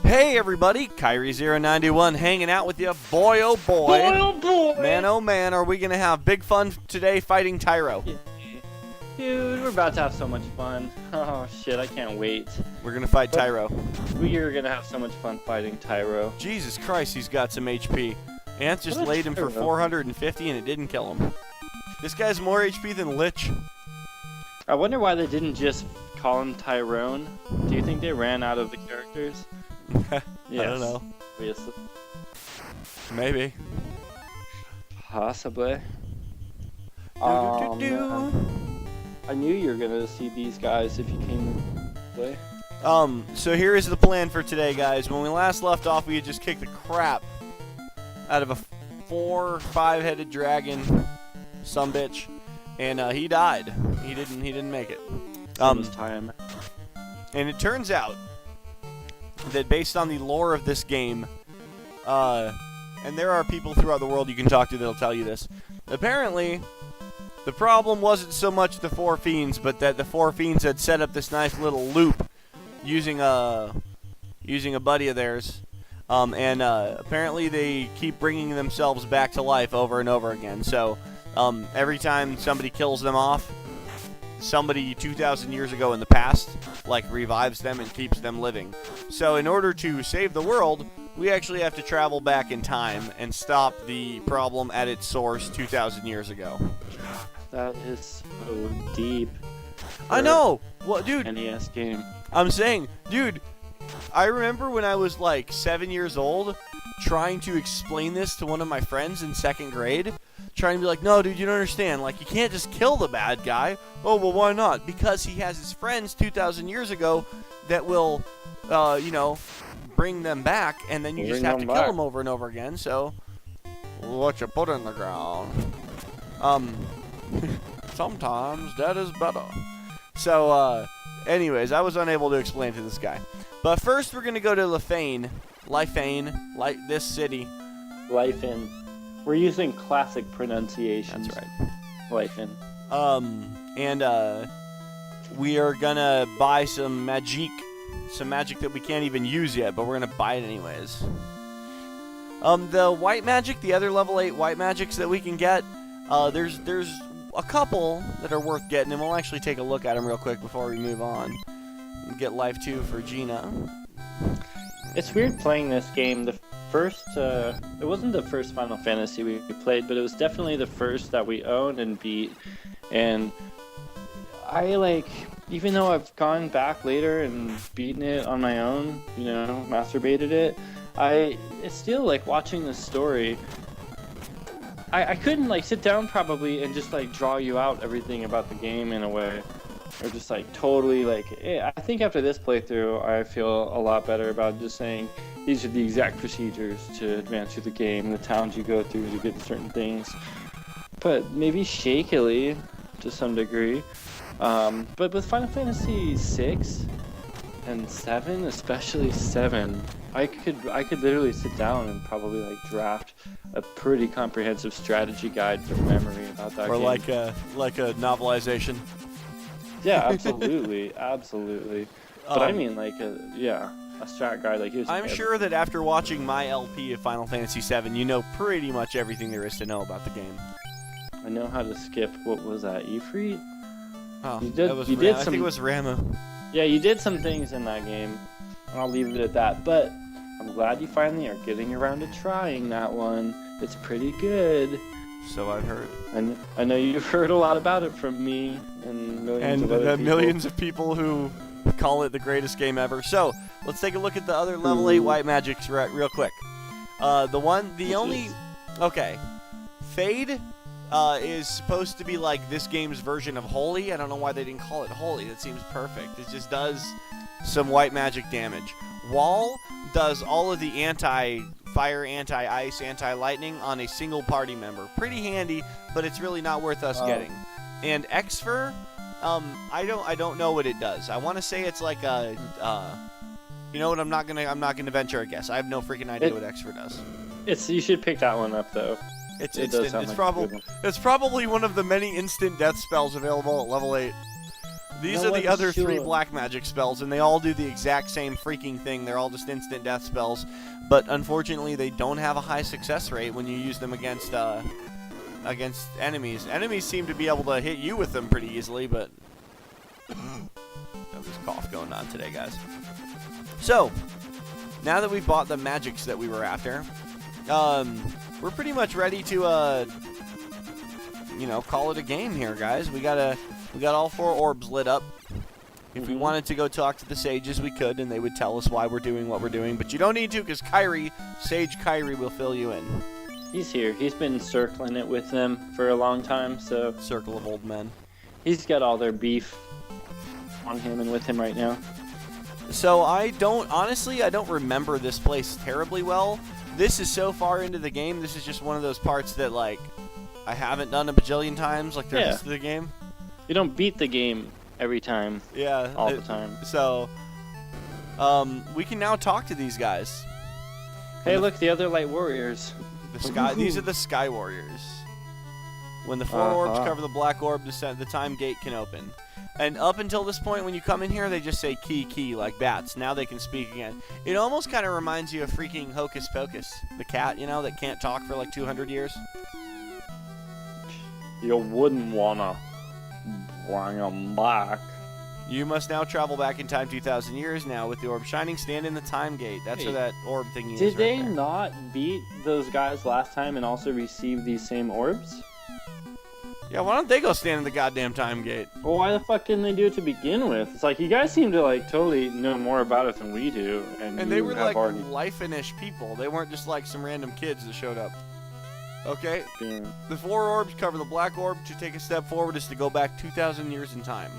Hey everybody, Kyrie091 hanging out with you. Boy oh boy. Boy oh boy. Man oh man, are we going to have big fun today fighting Tyro. Yeah. Dude, we're about to have so much fun. Oh shit, I can't wait. We're going to fight Tyro. We are going to have so much fun fighting Tyro. Jesus Christ, he's got some HP. Ant just laid him for 450 and it didn't kill him. This guy's more HP than Lich. I wonder why they didn't just call him Tyrone. Do you think they ran out of the characters? I don't know. Obviously. Maybe. Possibly. Do. I knew you were gonna see these guys if you came to play. So here is the plan for today, guys. When we last left off, we had just kicked the crap out of a 4 or 5-headed dragon, sumbitch, and he died. He didn't make it. Time. And it turns out that based on the lore of this game, and there are people throughout the world you can talk to that'll tell you this. Apparently, the problem wasn't so much the 4 Fiends, but that the 4 Fiends had set up this nice little loop using a buddy of theirs, and apparently they keep bringing themselves back to life over and over again. So every time somebody kills them off, somebody 2,000 years ago in the past revives them and keeps them living. So in order to save the world, we actually have to travel back in time and stop the problem at its source 2,000 years ago. That is so deep. I know. Well, dude, NES game. I'm saying, dude, I remember when I was 7 years old trying to explain this to one of my friends in 2nd grade. Trying to be like, no, dude, you don't understand. You can't just kill the bad guy. Oh, well, why not? Because he has his friends 2,000 years ago that will, bring them back, and then you just have to kill them over and over again. So, what you put in the ground. Sometimes that is better. So, anyways, I was unable to explain to this guy. But first, we're going to go to Lifane, this city. Lifane. We're using classic pronunciations. That's right. Lifane. And we are gonna buy some magic that we can't even use yet, but we're gonna buy it anyways. The white magic, the other level 8 white magics that we can get, there's a couple that are worth getting, and we'll actually take a look at them real quick before we move on. Get Life 2 for Gina. It's weird playing this game. The first, it wasn't the first Final Fantasy we played, but it was definitely the first that we owned and beat. And I even though I've gone back later and beaten it on my own, masturbated it, it's still watching the story. I couldn't sit down probably and just draw you out everything about the game in a way. Or just totally I think after this playthrough I feel a lot better about just saying these are the exact procedures to advance through the game, the towns you go through to get certain things. But maybe shakily to some degree. But with Final Fantasy 6 and 7, especially 7, I could literally sit down and probably draft a pretty comprehensive strategy guide from memory about that or game. like a novelization. Yeah, absolutely, absolutely. But I mean, a strat guide. I'm sure that after watching my LP of Final Fantasy VII, you know pretty much everything there is to know about the game. I know how to skip. What was that? Ifrit? Oh, you did. I think it was Ramu. Yeah, you did some things in that game. I'll leave it at that. But I'm glad you finally are getting around to trying that one. It's pretty good. So I've heard. And I know you've heard a lot about it from me and millions of other people. Millions of people who call it the greatest game ever. So let's take a look at the other level 8 white magics real quick. Okay. Fade is supposed to be this game's version of Holy. I don't know why they didn't call it Holy. That seems perfect. It just does some white magic damage. Wall does all of the anti-fire, anti-ice, anti-lightning on a single party member. Pretty handy, but it's really not worth us getting. And Exfer, I don't know what it does. I want to say it's a you know what? I'm not gonna venture a guess. I have no freaking idea what Exfer does. You should pick that one up though. It's instant. It's probably one of the many instant death spells available at level 8. These No are the one's other 3 sure. black magic spells, and they all do the exact same freaking thing. They're all just instant death spells, but unfortunately, they don't have a high success rate when you use them against enemies. Enemies seem to be able to hit you with them pretty easily, but got this cough going on today, guys. So, now that we've bought the magics that we were after, we're pretty much ready to, call it a game here, guys. We got all 4 orbs lit up. If we wanted to go talk to the sages, we could, and they would tell us why we're doing what we're doing. But you don't need to, because Sage Kyrie will fill you in. He's here. He's been circling it with them for a long time, so Circle of old men. he's got all their beef on him and with him right now. So I don't remember this place terribly well. This is so far into the game. This is just one of those parts that, like, I haven't done a bajillion times, like the rest of the game. You don't beat the game every time. Yeah. All the time. So, we can now talk to these guys. Hey, look, the other light warriors. These are the Sky Warriors. When the 4 orbs cover the black orb, the time gate can open. And up until this point, when you come in here, they just say key, key, like bats. Now they can speak again. It almost kind of reminds you of freaking Hocus Pocus. The cat, that can't talk for like 200 years. You wouldn't wanna bring them back. You must now travel back in time 2,000 years now with the orb shining. Stand in the time gate. That's where that orb thingy is. Did they right there. not beat those guys last time and also receive these same orbs? Yeah, why don't they go stand in the goddamn time gate? Well, why the fuck didn't they do it to begin with? It's like, you guys seem to, like, totally know more about it than we do. And they were like already... life-in-ish people. They weren't just like some random kids that showed up. Okay? Yeah. The 4 orbs cover the black orb. To take a step forward is to go back 2,000 years in time.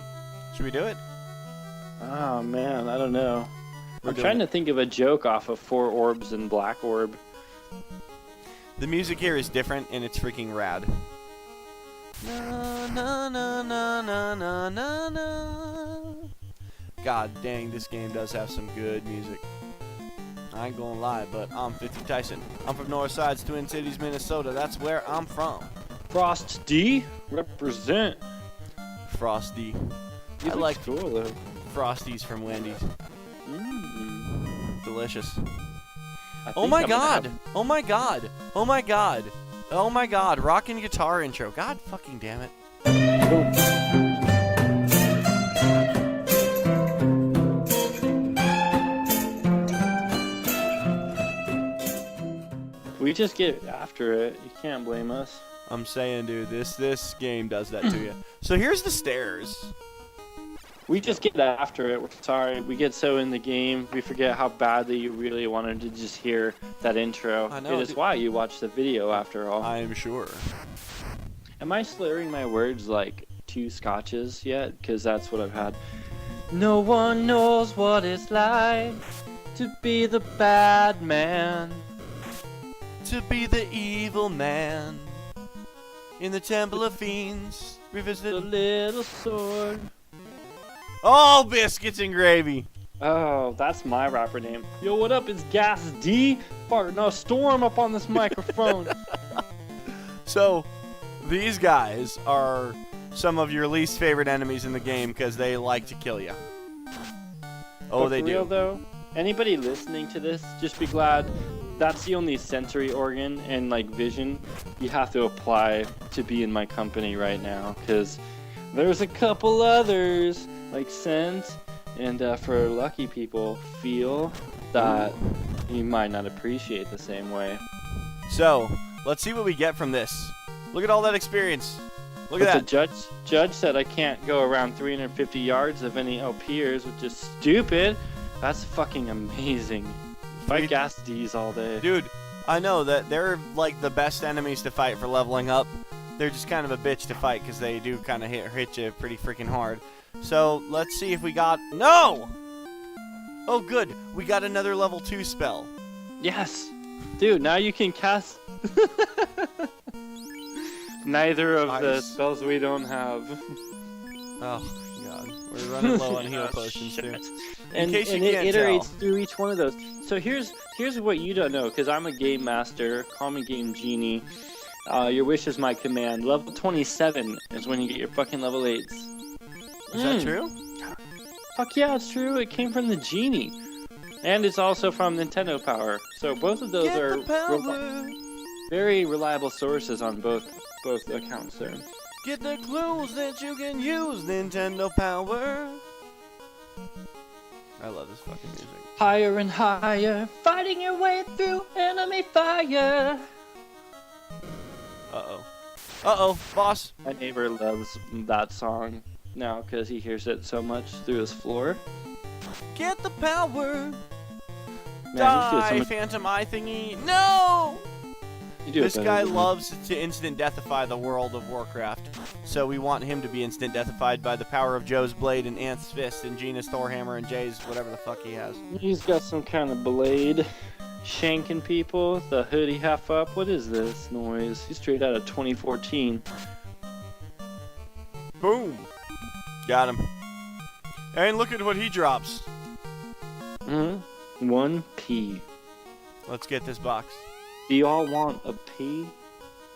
Should we do it? Oh, man, I don't know. We're I'm doing trying it. to think of a joke off of 4 orbs and black orb. The music here is different, and it's freaking rad. Na, na, na, na, na, na, na, na. God dang, this game does have some good music. I ain't gonna lie, but I'm 50 Tyson. I'm from North Sides, Twin Cities, Minnesota. That's where I'm from. Frost D, represent. Frosty. He I looks like cool, though. Frosties from Wendy's. Delicious. I Oh think my I'm gonna god! have- Oh my god! Oh my god! Oh my god! Rockin' guitar intro. God fucking damn it. We just get after it. You can't blame us. I'm saying, dude, this game does that to you. So here's the stairs. We just get after it. We're sorry. We get so in the game, we forget how badly you really wanted to just hear that intro. I know, It is dude. why you watch the video after all. I am sure. Am I slurring my words like 2 scotches yet? Because that's what I've had. No one knows what it's like to be the bad man. To be the evil man in the Temple of Fiends. The Revisited. little sword. Oh, biscuits and gravy. Oh, that's my rapper name. Yo, what up? It's Gas D. Farting a storm up on this microphone. So, these guys are some of your least favorite enemies in the game because they like to kill you. Oh, But they for real, do. though, anybody listening to this, just be glad that's the only sensory organ and like vision you have to apply to be in my company right now. Because there's a couple others like sense and for lucky people feel that you might not appreciate the same way. So, let's see what we get from this. Look at all that experience. Look But at the that. judge said I can't go around 350 yards of any LPers, which is stupid. That's fucking amazing. Fight gas D's all day. Dude, I know that they're like the best enemies to fight for leveling up. They're just kind of a bitch to fight because they do kind of hit you pretty freaking hard. So, let's see if we got... No! Oh, good. We got another level 2 spell. Yes! Dude, now you can cast... Neither of the Nice. spells we don't have. Oh, God. We're running low on heal potions, too. And, case you and it can't iterates tell. through each one of those. So here's what you don't know, because I'm a game master. Call me Game Genie. Your wish is my command. Level 27 is when you get your fucking level 8s. Is that true? Fuck yeah, it's true. It came from the genie. And it's also from Nintendo Power. So both of those are very reliable sources on both accounts there. Get the clues that you can use, Nintendo Power. I love this fucking music. Higher and higher, fighting your way through enemy fire. Uh-oh. Uh-oh, boss. My neighbor loves that song now because he hears it so much through his floor. Get the power. Man, Die, Phantom Eye thingy. No! This guy than me. loves to instant deathify the world of Warcraft. So we want him to be instant deathified by the power of Joe's blade and Ant's fist and Gina's Thorhammer and Jay's whatever the fuck he has. He's got some kind of blade. Shanking people, the hoodie half up. What is this noise? He's straight out of 2014. Boom! Got him. And look at what he drops. 1p. Let's get this box. Do y'all want a P?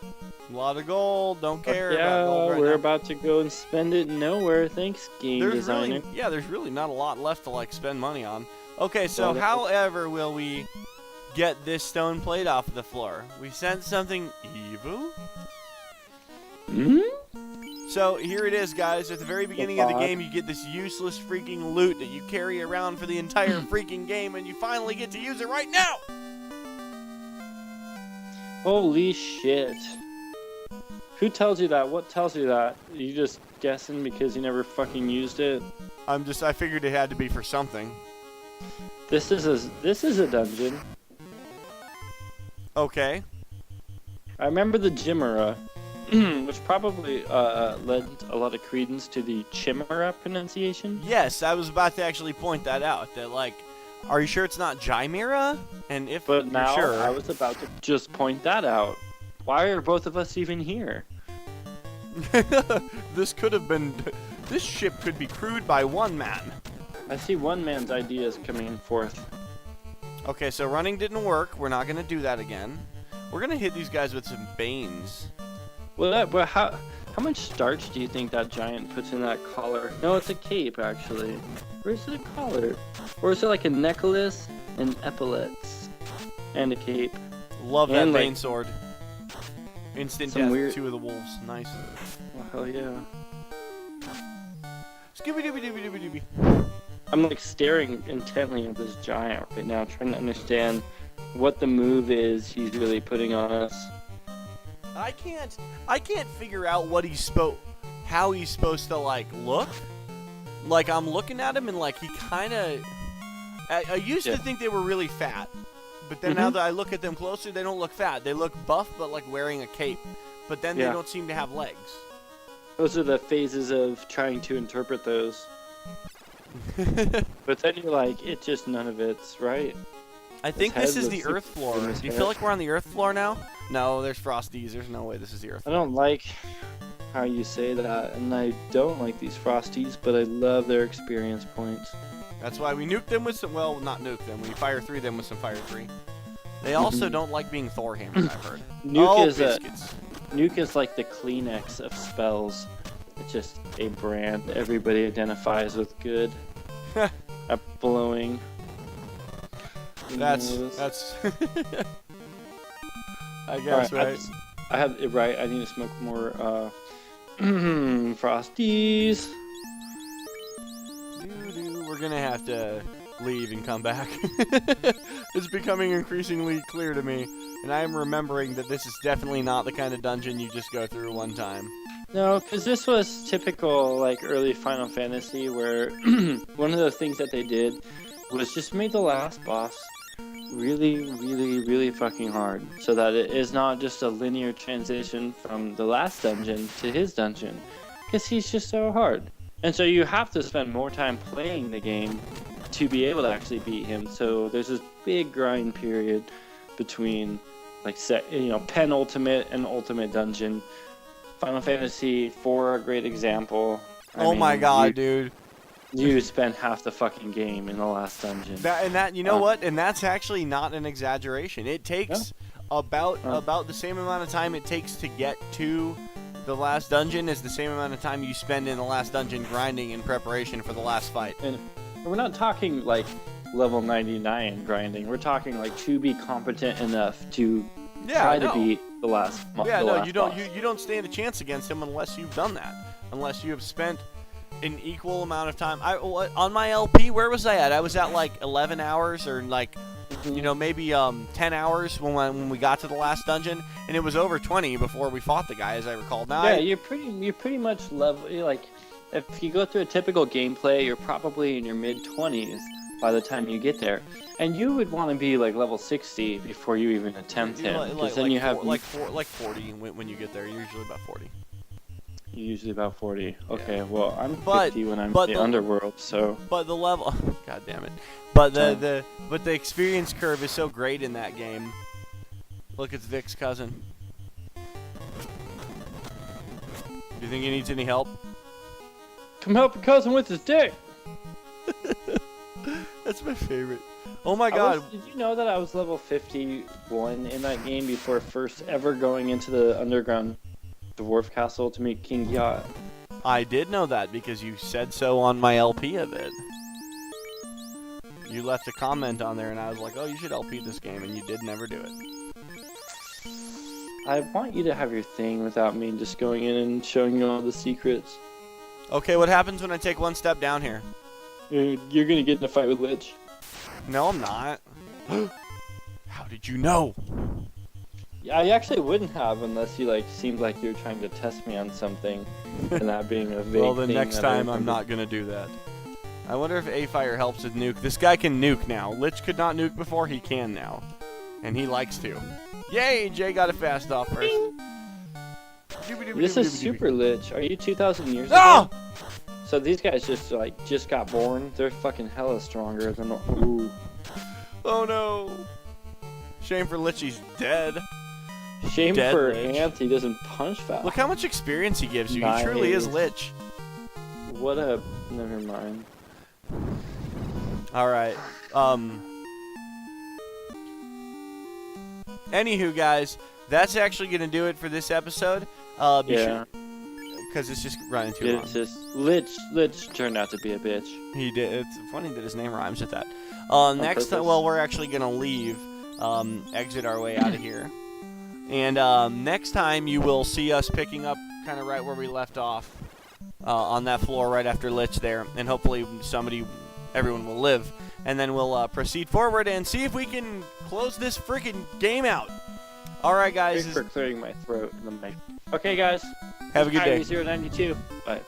A lot of gold. Don't care Yeah, about gold right we're now. about to go and spend it nowhere. Thanks, game designer. There's really not a lot left to like spend money on. Okay, so however will we get this stone plate off the floor? We sent something evil? So here it is, guys. At the very beginning of the game, you get this useless freaking loot that you carry around for the entire freaking game, and you finally get to use it right now! Holy shit. Who tells you that? What tells you that? Are you just guessing because you never fucking used it? I figured it had to be for something. This is a dungeon. Okay. I remember the Chimera, which probably lent a lot of credence to the Chimera pronunciation. Yes, I was about to actually point that out. That, like, are you sure it's not Chimera? And if But you're now sure, I was about to just point that out. Why are both of us even here? this ship could be crewed by one man. I see one man's ideas coming forth. Okay, so running didn't work. We're not going to do that again. We're going to hit these guys with some banes. Well, how much starch do you think that giant puts in that collar? No, it's a cape, actually. Or is it a collar? Or is it like a necklace and epaulets? And a cape. Love that And, bane like, sword. Instant some death, weird- 2 of the wolves. Nice. Oh, hell yeah. Scooby-Dooby-Dooby-Dooby-Dooby. I'm like staring intently at this giant right now, trying to understand what the move is he's really putting on us. I can't figure out what how he's supposed to, like, look. Like, I'm looking at him and, like, he kind of... I used to think they were really fat. But then now that I look at them closer, they don't look fat. They look buff, but, like, wearing a cape. But then they don't seem to have legs. Those are the phases of trying to interpret those. But then you're like, it's just none of it's right. I think His this head is the looks Earth like floor. in his Do you hair. feel like we're on the Earth floor now? No, there's Frosties. There's no way this is the Earth I floor. don't like how you say that, and I don't like these Frosties, but I love their experience points. That's why we nuke them with some... Well, not nuke them. We fire 3 them with some fire 3. They also don't like being Thor hammered, I've heard. Biscuits. Nuke is like the Kleenex of spells. It's just a brand everybody identifies with good. At blowing. That's I guess, right? I have it right. I need to smoke more Frosties. We're gonna have to leave and come back. It's becoming increasingly clear to me, and I am remembering that this is definitely not the kind of dungeon you just go through one time. No, because this was typical, like, early Final Fantasy, where one of the things that they did was just made the last boss really, really, really fucking hard, so that it is not just a linear transition from the last dungeon to his dungeon, because he's just so hard. And so you have to spend more time playing the game to be able to actually beat him, so there's this big grind period between, like, penultimate and ultimate dungeon. Final Fantasy IV, a great example. Oh my god, dude. You spend half the fucking game in the last dungeon. You know what? And that's actually not an exaggeration. It takes about the same amount of time it takes to get to the last dungeon is the same amount of time you spend in the last dungeon grinding in preparation for the last fight. And we're not talking like level 99 grinding. We're talking like to be competent enough to try to beat the last. Yeah, the no, last you don't. boss. You don't stand a chance against him unless you've done that. Unless you have spent an equal amount of time. On my LP, where was I at? I was at like 11 hours or like, maybe 10 hours when we got to the last dungeon, and it was over 20 before we fought the guy, as I recall. Now, yeah, you're pretty much level. Like, if you go through a typical gameplay, you're probably in your mid 20s by the time you get there, and you would want to be like level 60 before you even attempt him. Because then you have 40 when you get there. Usually about 40. Usually about 40. Okay, Yeah. well, I'm 50 when I'm in the underworld, so. But the level, god damn it. But the experience curve is so great in that game. Look, it's Vic's cousin. Do you think he needs any help? Come help your cousin with his dick. That's my favorite. Oh my god. Did you know that I was level 51 in that game before first ever going into the underground dwarf castle to meet King Yacht? I did know that because you said so on my LP of it. You left a comment on there and I was like, oh, you should LP this game, and you did never do it. I want you to have your thing without me just going in and showing you all the secrets. Okay, what happens when I take one step down here? You're gonna get in a fight with Lich. No, I'm not. How did you know? Yeah, I actually wouldn't have unless you seemed like you were trying to test me on something, and that being a vague Well, the thing next that I time I'm remember. not gonna do that. I wonder if A-Fire helps with nuke. This guy can nuke now. Lich could not nuke before, he can now. And he likes to. Yay, Jay got it fast off first. This is super Lich. Are you 2,000 years Ah! ago? So these guys just got born. They're fucking hella stronger than. Ooh. Oh no. Shame for Lich, he's dead. Shame Dead for Lich. Ant, he doesn't punch fast. Look how much experience he gives you. He truly is Nice. Lich. What a. Never mind. Alright. Anywho, guys, that's actually going to do it for this episode. Yeah. Because it's just running too long. It's just Lich turned out to be a bitch. He did. It's funny that his name rhymes with that. Next time, purpose. well, we're actually going to leave, exit our way out of here. And next time, you will see us picking up kind of right where we left off on that floor right after Lich there. And hopefully everyone will live. And then we'll proceed forward and see if we can close this freaking game out. All right, guys. Thanks for clearing my throat in the mic. Okay, guys. Have a good day. 092. Bye.